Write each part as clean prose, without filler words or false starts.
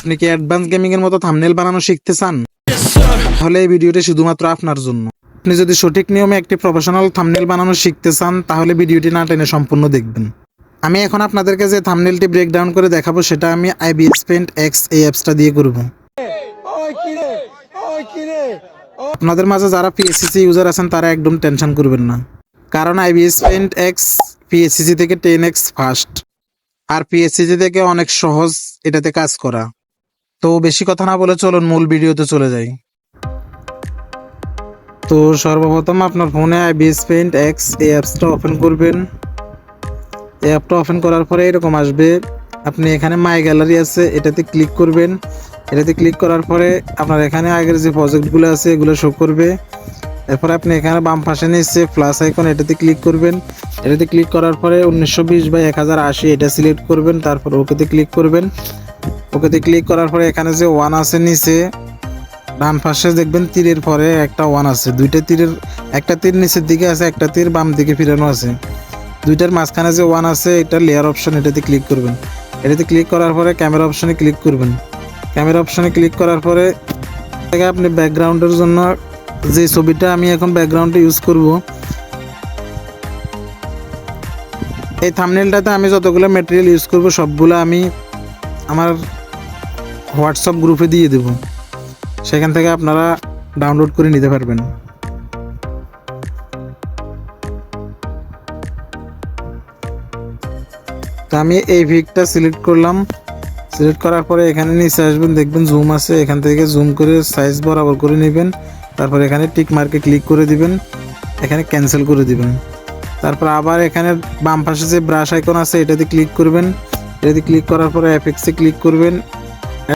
আপনি কি advance gaming এর মতো থাম্বনেল বানানো শিখতে চান? তাহলে এই ভিডিওটি শুধুমাত্র আপনার জন্য। আপনি যদি সঠিক নিয়মে একটি প্রফেশনাল থাম্বনেল বানানো শিখতে চান তাহলে ভিডিওটি না টেনে সম্পূর্ণ দেখবেন। আমি এখন আপনাদেরকে যে থাম্বনেলটি ব্রেকডাউন করে দেখাবো সেটা আমি IBS Paint X এই অ্যাপসটা দিয়ে করব। আপনাদের মাঝে যারা PSCC ইউজার আছেন তারা একদম টেনশন করবেন না, কারণ IBS Paint X PSCC থেকে 10x ফাস্ট আর PSCC থেকে অনেক সহজ এটাতে কাজ করা। তো বেশি কথা না বলে চলুন মূল ভিডিওতে চলে যাই। তো সর্বপ্রথম আপনার ফোনে IBS Paint X এই অ্যাপসটা ওপেন করবেন। এই অ্যাপটা ওপেন করার পরে এরকম আসবে, আপনি এখানে মাই গ্যালারি আছে এটাতে ক্লিক করবেন। এটাতে ক্লিক করার পরে আপনার এখানে আগের যে প্রজেক্টগুলো আছে এগুলো শো করবে। এরপর আপনি এখানে বাম পাশে নিচে প্লাস আইকন এটাতে ক্লিক করবেন। এটাতে ক্লিক করার পরে 1920x1080 এটা সিলেক্ট করবেন, তারপর ওকেতে ক্লিক করবেন। ওকেতে ক্লিক করার পরে এখানে যে 1 আছে নিচে ডান পাশে দেখবেন তীরের পরে একটা 1 আছে, দুইটা তীরের একটা তীর নিচের দিকে আছে, একটা তীর বাম দিকে ফিরানো আছে, দুইটার মাঝখানে যে 1 আছে এটা লেয়ার অপশন এটাতে ক্লিক করবেন। এটাতে ক্লিক করার পরে ক্যামেরা অপশনে ক্লিক করবেন। ক্যামেরা অপশনে ক্লিক করার পরে আপনি ব্যাকগ্রাউন্ডের জন্য যে ছবিটা আমি এখন ব্যাকগ্রাউন্ডে ইউজ করব, এই থাম্বনেলটাতে আমি যতগুলো ম্যাটেরিয়াল ইউজ করব সবগুলো আমি আমার হোয়াটসঅ্যাপ গ্রুপে দিয়ে দেব, সেখান থেকে আপনারা ডাউনলোড করে নিতে পারবেন। তো আমি এই পিকটা সিলেক্ট করলাম। সিলেক্ট করার পরে এখানে নিচে আসবেন, দেখবেন জুম আছে, এখান থেকে জুম করে সাইজ বরাবর করে নেবেন। তারপর এখানে টিক মার্কে ক্লিক করে দিবেন, এখানে ক্যান্সেল করে দিবেন। তারপর আবার এখানে বাম পাশে যে ব্রাশ আইকন আছে এটাতে ক্লিক করবেন। এটাতে ক্লিক করার পরে এফেক্টসে ক্লিক করবেন,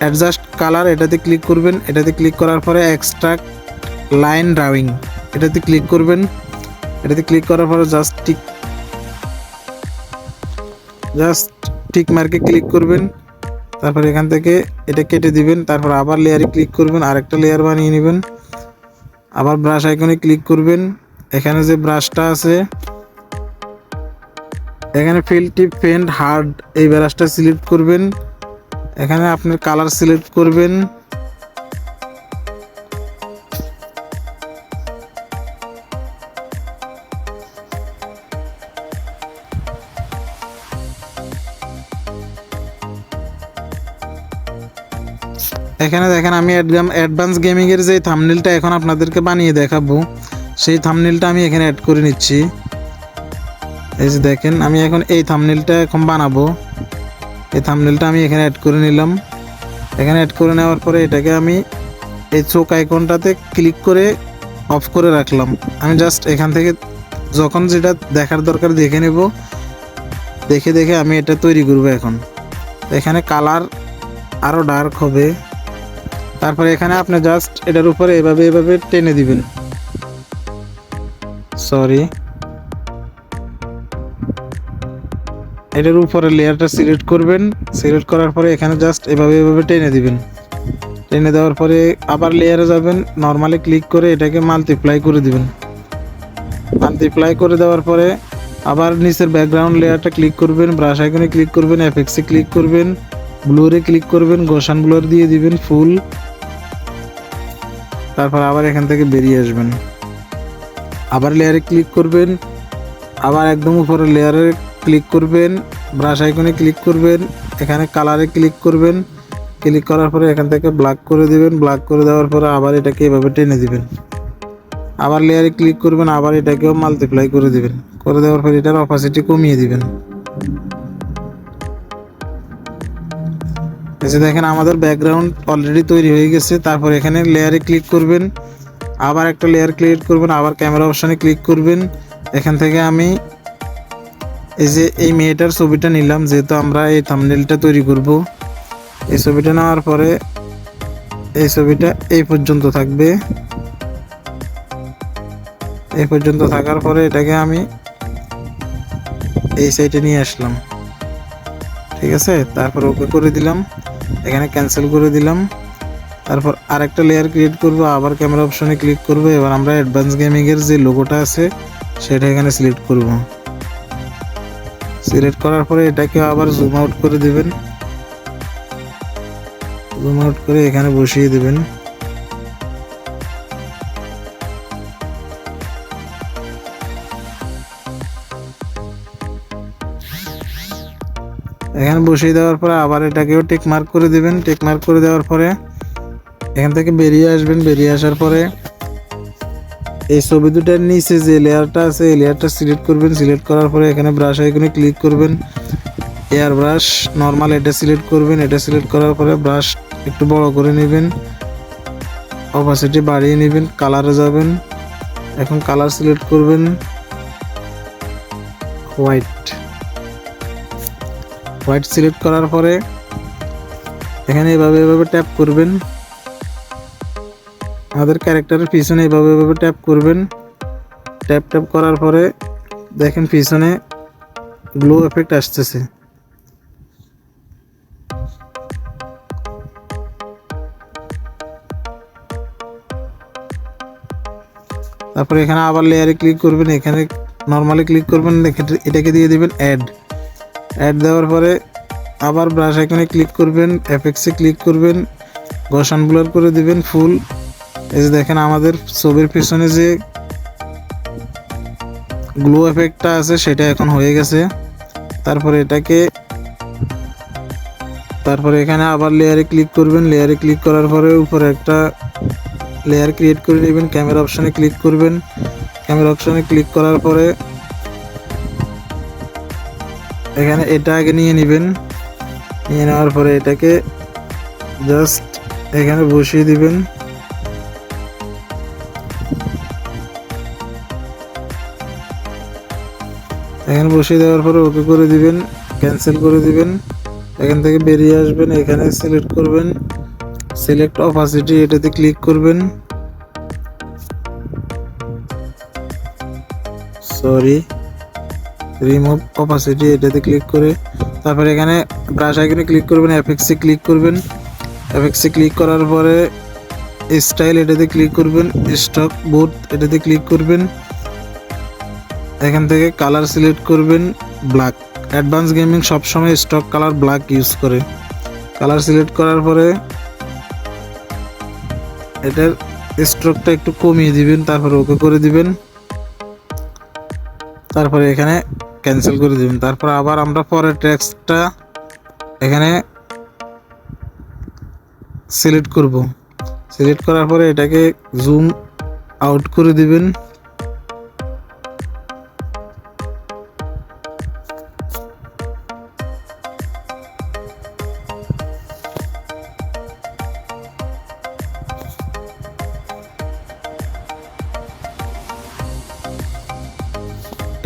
অ্যাডজাস্ট কালার এটাতে ক্লিক করবেন। এটাতে ক্লিক করার পরে এক্সট্রাক্ট লাইন ড্রয়িং এটাতে ক্লিক করবেন। এটাতে ক্লিক করার পরে জাস্ট টিক মার্কে ক্লিক করবেন। তারপর এখান থেকে এটা কেটে দিবেন। তারপর আবার লেয়ারে ক্লিক করবেন, আরেকটা লেয়ার বানিয়ে নেবেন। আবার ব্রাশ আইকনে ক্লিক করবেন, এখানে যে ব্রাশটা আছে এখানে ফিল টিপ পেন্ট হার্ড এই ব্রাশটা সিলেক্ট করবেন। এখানে আপনার কালার সিলেক্ট করবেন। এখানে দেখেন আমি অ্যাডভান্স গেমিং এর যে থাম্বনেলটা এখন আপনাদেরকে বানিয়ে দেখাবো সেই থাম্বনেলটা আমি এখানে অ্যাড করে নিচ্ছি। এই যে দেখেন আমি এখন এই থাম্বনেলটা এখন বানাবো, এই থাম্বনেলটা আমি এখানে অ্যাড করে নিলাম। এখানে অ্যাড করে নেওয়ার পরে এটাকে আমি এই চোখ আইকনটাতে ক্লিক করে অফ করে রাখলাম। আমি জাস্ট এখান থেকে যখন যেটা দেখার দরকার দেখে নেব, দেখে দেখে আমি এটা তৈরি করব। এখন এখানে কালার আরও ডার্ক হবে। তারপরে এখানে আপনি জাস্ট এটার উপরে এভাবে টেনে দিবেন, এটার উপরে লেয়ারটা সিলেক্ট করবেন। সিলেক্ট করার পরে এখানে জাস্ট এভাবে টেনে দিবেন। টেনে দেওয়ার পরে আবার লেয়ারে যাবেন, নর্মালি ক্লিক করে এটাকে মাল্টিপ্লাই করে দিবেন। মাল্টিপ্লাই করে দেওয়ার পরে আবার নিচের ব্যাকগ্রাউন্ড লেয়ারটা ক্লিক করবেন, ব্রাশ আইকনে ক্লিক করবেন, এফেক্টসে ক্লিক করবেন, ব্লুরে ক্লিক করবেন, গোসান ব্লুর দিয়ে দিবেন ফুল। তারপর আবার এখান থেকে বেরিয়ে আসবেন, আবার লেয়ারে ক্লিক করবেন, আবার একদম উপরে লেয়ারে ক্লিক করবেন, ব্রাশ আইকনে ক্লিক করবেন, এখানে কালারে ক্লিক করবেন। ক্লিক করার পরে এখান থেকে ব্ল্যাক করে দিবেন। ব্ল্যাক করে দেওয়ার পরে আবার এটাকে এভাবে টেনে দিবেন। আবার লেয়ারে ক্লিক করবেন, আবার এটাকেও মাল্টিপ্লাই করে দিবেন। করে দেওয়ার পরে এটার অপাসিটি কমিয়ে দিবেন। এসে দেখেন আমাদের ব্যাকগ্রাউন্ড অলরেডি তৈরি হয়ে গেছে। তারপর এখানে লেয়ারে ক্লিক করবেন, আবার একটা লেয়ার ক্রিয়েট করবেন, আবার ক্যামেরা অপশানে ক্লিক করবেন। এখান থেকে আমি এই যে এই মেয়েটার ছবিটা নিলাম, যেহেতু আমরা এই থাম্বনেলটা তৈরি করব। এই ছবিটা নেওয়ার পরে এই ছবিটা এই পর্যন্ত থাকবে। এই পর্যন্ত থাকার পরে এটাকে আমি এই সাইডে নিয়ে আসলাম, ঠিক আছে। তারপর ওকে করে দিলাম, এখানে ক্যান্সেল করে দিলাম। তারপর আরেকটা লেয়ার ক্রিয়েট করব, আবার ক্যামেরা অপশনে ক্লিক করব। এবার আমরা অ্যাডভান্স গেমিং এর যে লোগোটা আছে সেটা এখানে সিলেক্ট করব। সিলেক্ট করার পরে এটাকে আবার জুম আউট করে দিবেন। জুম আউট করে এখানে বসিয়ে দিবেন। এখানে বসিয়ে দেওয়ার পরে আবার এটাকেও টিক মার্ক করে দিবেন। টিক মার্ক করে দেওয়ার পরে এখান থেকে বেরিয়ে আসবেন। বেরিয়ে আসার পরে এই ছবি দুটার নিচে যে লেয়ারটা আছে এই লেয়ারটা সিলেক্ট করবেন। সিলেক্ট করার পরে এখানে ব্রাশ আইকনে ক্লিক করবেন। এয়ার ব্রাশ নর্মাল এটা সিলেক্ট করবেন। এটা সিলেক্ট করার পরে ব্রাশ একটু বড় করে নেবেন, অপাসিটি বাড়িয়ে নেবেন, কালারে যাবেন। এখন কালার সিলেক্ট করবেন হোয়াইট সিলেক্ট করার পরে এখানে এভাবে ট্যাপ করবেন। আমাদের ক্যারেক্টারের পিছনে এভাবে ট্যাপ করবেন। ট্যাপ করার পরে দেখেন পিছনে গ্লো এফেক্ট আসতেছে। তারপরে এখানে আবার লেয়ারে ক্লিক করবেন। এখানে নর্মালি ক্লিক করবেন, এটাকে দিয়ে দিবেন অ্যাড দেওয়ার পরে আবার ব্রাশ আইকনে ক্লিক করবেন, এফেক্টসে ক্লিক করবেন, গসান ব্লার করে দিবেন ফুল। এই যে দেখেন আমাদের ছবির পিছনে যে গ্লো এফেক্টটা আছে সেটা এখন হয়ে গেছে। তারপরে এখানে আবার লেয়ারে ক্লিক করবেন। লেয়ারে ক্লিক করার পরে উপরে একটা লেয়ার ক্রিয়েট করে নেবেন। ক্যামেরা অপশনে ক্লিক করবেন। ক্যামেরা অপশনে ক্লিক করার পরে এখানে এটা আগে নিয়ে নেবেন। নিয়ে নেওয়ার পরে এটাকে জাস্ট এখানে বসিয়ে দিবেন। এখানে বসিয়ে দেওয়ার পরে ওকে করে দিবেন, ক্যান্সেল করে দিবেন। এখান থেকে বেরিয়ে আসবেন। এখানে সিলেক্ট করবেন, সিলেক্ট অপাসিটি এটাতে ক্লিক করবেন। রিমুভ অপাসিটি এটাতে ক্লিক করে তারপরে এখানে ব্রাশ আইকনে ক্লিক করবেন, এফেক্টসে ক্লিক করবেন। এফেক্টসে ক্লিক করার পরে স্টাইল এটাতে ক্লিক করবেন, স্টক বোর্ড এটাতে ক্লিক করবেন। এখান থেকে কালার সিলেক্ট করবেন ব্ল্যাক। অ্যাডভান্স গেমিং সবসময় স্টক কালার ব্ল্যাক ইউজ করে। কালার সিলেক্ট করার পরে এটার স্ট্রোকটা একটু কমিয়ে দিবেন, তারপরে ওকে করে দিবেন। তারপরে এখানে ক্যান্সেল করে দিবেন। তারপর আবার আমরা পরের টেক্সটটা এখানে সিলেক্ট করব। সিলেক্ট করার পরে এটাকে জুম আউট করে দিবেন।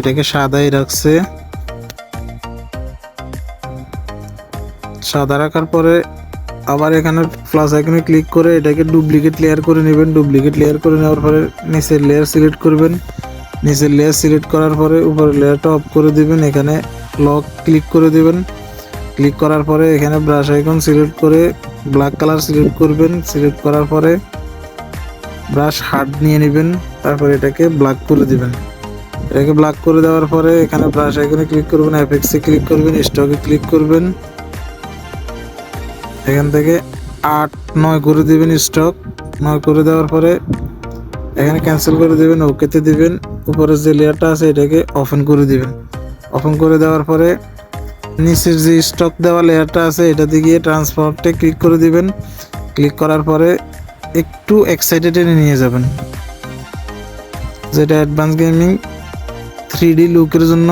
এটাকে সাদাই রাখছে। সাদা রাখার পরে আবার এখানে প্লাস আইকনে ক্লিক করে এটাকে ডুপ্লিকেট লেয়ার করে নেবেন। ডুপ্লিকেট লেয়ার করে নেওয়ার পরে নিচের লেয়ার সিলেক্ট করবেন। নিচের লেয়ার সিলেক্ট করার পরে উপরের লেয়ারটা অফ করে দিবেন। এখানে লক ক্লিক করে দিবেন। ক্লিক করার পরে এখানে ব্রাশ আইকন সিলেক্ট করে ব্ল্যাক কালার সিলেক্ট করবেন। সিলেক্ট করার পরে ব্রাশ হার্ড নিয়ে নেবেন। তারপরে এটাকে ব্ল্যাক করে দিবেন। এটাকে ব্ল্যাক করে দেওয়ার পরে এখানে ব্রাশ আইকনে ক্লিক করবেন, এফেক্টসে ক্লিক করবেন, স্টকে ক্লিক করবেন। এখান থেকে 8-9 করে দিবেন, স্টক 9 করে দেওয়ার পরে এখানে ক্যান্সেল করে দিবেন, ওকেতে দিবেন। উপরে যে লেয়ারটা আছে এটাকে ওপেন করে দিবেন। ওপেন করে দেওয়ার পরে নিচের যে স্টক দেওয়া লেয়ারটা আছে এটাতে গিয়ে ট্রান্সফর্মে ক্লিক করে দিবেন। ক্লিক করার পরে একটু এক্সাইটেড নিয়ে যাবেন, যেটা অ্যাডভান্স গেমিং 3D লুকের জন্য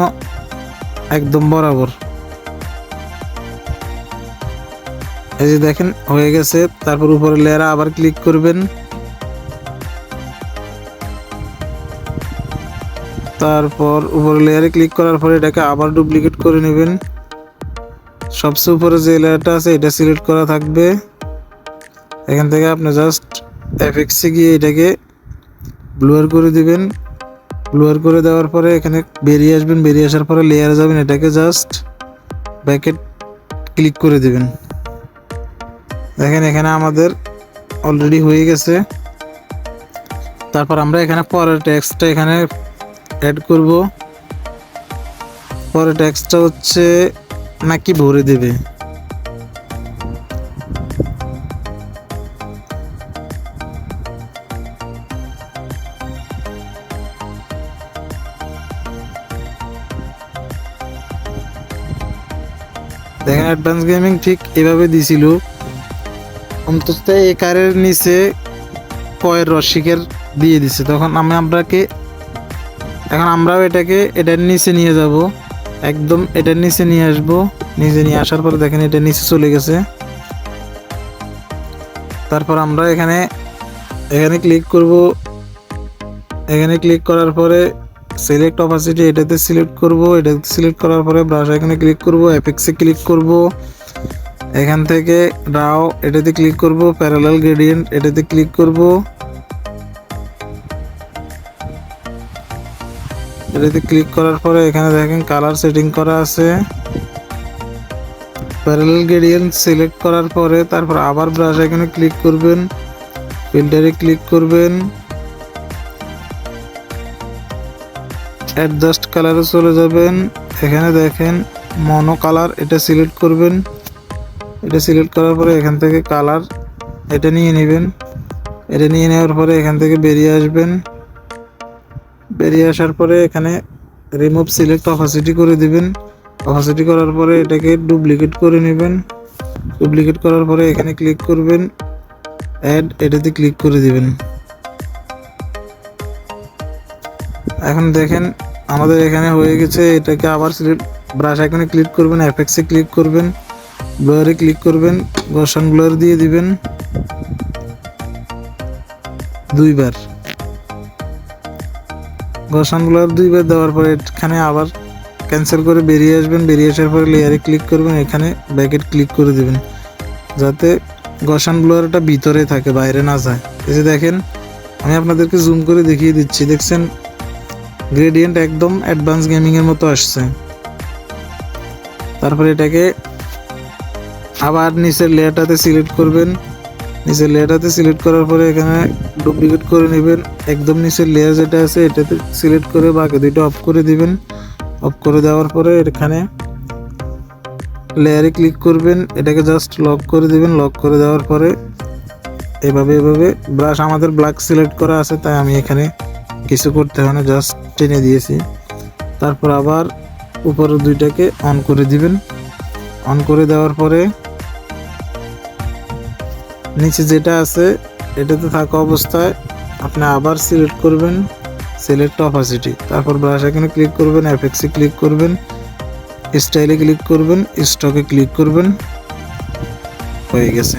একদম বরাবর। এই যে দেখেন হয়ে গেছে। তারপর উপরে লেয়ারে আবার ক্লিক করবেন। তারপর উপরে লেয়ারে ক্লিক করার পরে এটাকে আবার ডুপ্লিকেট করে নেবেন। সবচেয়ে উপরে যে লেয়ারটা আছে এটা সিলেক্ট করা থাকবে। এখান থেকে আপনি জাস্ট এফেক্টসে গিয়ে এটাকে ব্লুয়ার করে দিবেন। ব্লুয়ার করে দেওয়ার পরে এখানে বেরিয়ে আসবেন। বেরিয়ে আসার পরে লেয়ারে যাবেন, এটাকে জাস্ট ব্যাকেট ক্লিক করে দিবেন। দেখেন এখানে আমাদের অলরেডি হয়ে গেছে। তারপর আমরা এখানে পরের টেক্সটটা এখানে অ্যাড করব। পরের টেক্সটটা হচ্ছে নাকি ভরে দেবে। দেখেন অ্যাডভান্স গেমিং ঠিক এভাবে দিছিল, অন্তত এই কারের নিচে কয়ের রসিকের দিয়ে দিছে। তখন এখন আমরাও এটার নিচে নিয়ে যাব, একদম এটার নিচে নিয়ে আসবো। নিচে নিয়ে আসার পরে দেখেন এটা নিচে চলে গেছে। তারপর আমরা এখানে ক্লিক করব। এখানে ক্লিক করার পরে সিলেক্ট অপাসিটি এটাতে সিলেক্ট করব। এটাতে সিলেক্ট করার পরে ব্রাশ এখানে ক্লিক করব, অ্যাপেক্সে ক্লিক করব। এখান থেকে রাও এটাতে ক্লিক করব, প্যারালাল গ্রেডিয়েন্ট এটাতে ক্লিক করব। এটাতে ক্লিক করার পরে এখানে দেখেন কালার সেটিং করা আছে। প্যারালাল গ্রেডিয়েন্ট সিলেক্ট করার পরে তারপর আবার ব্রাশ এখানে ক্লিক করবেন, ফিল্টারে ক্লিক করবেন, অ্যাডজাস্ট কালারে চলে যাবেন। এখানে দেখেন মনো কালার এটা সিলেক্ট করবেন। এটা সিলেক্ট করার পরে এখান থেকে কালার এটা নিয়ে নেবেন। এটা নিয়ে নেওয়ার পরে এখান থেকে বেরিয়ে আসবেন। বেরিয়ে আসার পরে এখানে রিমুভ সিলেক্ট অপাসিটি করে দিবেন। অপাসিটি করার পরে এটাকে ডুপ্লিকেট করে নেবেন। ডুপ্লিকেট করার পরে এখানে ক্লিক করবেন, অ্যাড এটাতে ক্লিক করে দিবেন। এখন দেখেন আমাদের এখানে হয়ে গেছে। এটাকে আবার সিলেক্ট ব্রাশ আইকনে ক্লিক করবেন, এফেক্টসে ক্লিক করবেন, ব্লারে ক্লিক করবেন, গসন ব্লার দিয়ে দিবেন দুইবার। গসন ব্লার দুইবার দেওয়ার পরে এখানে আবার ক্যান্সেল করে বেরিয়ে আসবেন। বেরিয়ে আসার পরে লেয়ারে ক্লিক করবেন, এখানে ব্যাকেট ক্লিক করে দিবেন যাতে গসন ব্লারটা ভিতরে থাকে, বাইরে না যায়। এই যে দেখেন আমি আপনাদেরকে জুম করে দেখিয়ে দিচ্ছি, দেখছেন গ্রেডিয়েন্ট একদম অ্যাডভান্স গেমিং এর মতো আসছে। তারপরে এটাকে আবার নিচের লেয়ারটাতে সিলেক্ট করবেন। নিচের লেয়ারটাতে সিলেক্ট করার পরে এখানে ডুপ্লিকেট করে নেবেন। একদম নিচের লেয়ার যেটা আছে এটাতে সিলেক্ট করে বাকি দুইটা অফ করে দিবেন। অফ করে দেওয়ার পরে এখানে লেয়ারে ক্লিক করবেন, এটাকে জাস্ট লক করে দিবেন। লক করে দেওয়ার পরে এভাবে ব্রাশ আমাদের ব্ল্যাক সিলেক্ট করা আছে, তাই আমি এখানে কিছু করতে হয় না, জাস্ট টেনে দিয়েছি। তারপর আবার উপরের দুইটাকে অন করে দিবেন। অন করে দেওয়ার পরে নিচে যেটা আছে এটাতে থাকা অবস্থায় আপনি আবার সিলেক্ট করবেন, সিলেক্ট অপাসিটি। তারপর ব্রাশ এখানে ক্লিক করবেন, এফেক্টসে ক্লিক করবেন, স্টাইলে ক্লিক করবেন, স্টকে ক্লিক করবেন। হয়ে গেছে।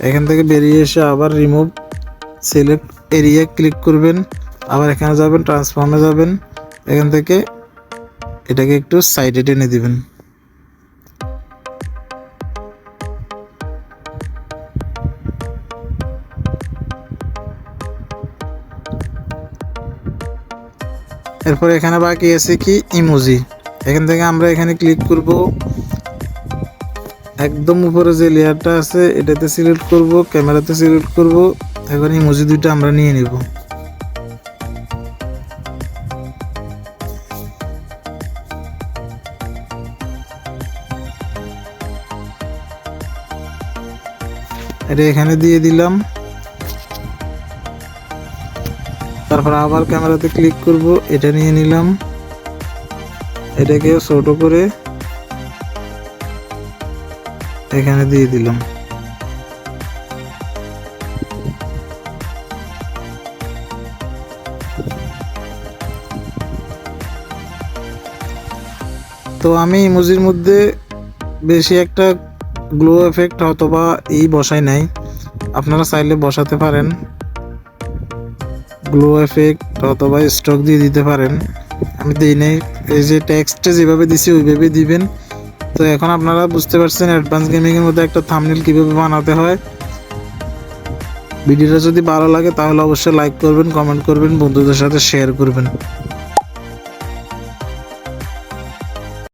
এখান থেকে বেরিয়ে এসে আবার রিমুভ সিলেক্ট এরিয়া ক্লিক করবেন, আবার এখানে যাবেন, ট্রান্সফর্মে যাবেন। এখান থেকে এটাকে একটু সাইডে টেনে দিবেন। এরপর এখানে বাকি আছে কি ইমোজি। এখান থেকে আমরা এখানে ক্লিক করব, একদম উপরে যে লেয়ারটা আছে এটাতে সিলেক্ট করব, ক্যামেরাতে সিলেক্ট করব। এখন ইমোজি দুইটা আমরা নিয়ে নিব। এটা এখানে দিয়ে দিলাম। তারপর আবার ক্যামেরাতে ক্লিক করব, এটা নিয়ে নিলাম। এটাকে ছোট করে এখানে দিয়ে দিলাম। তো আমি ইমোজির মধ্যে বেশি একটা গ্লো এফেক্ট অথবা বসাই নাই, আপনারা চাইলে বসাতে পারেন। গ্লো এফেক্ট অথবা স্টক দিয়ে দিতে পারেন, আমি দিই নাই। এই যে টেক্সটে যেভাবে দিছি ওইভাবে দিবেন। তো এখন আপনারা বুঝতে পারছেন অ্যাডভান্স গেমিং এর মধ্যে একটা থাম্বনেল কিভাবে বানাতে হয়। ভিডিওটা যদি ভালো লাগে তাহলে অবশ্যই লাইক করবেন, কমেন্ট করবেন, বন্ধুদের সাথে শেয়ার করবেন।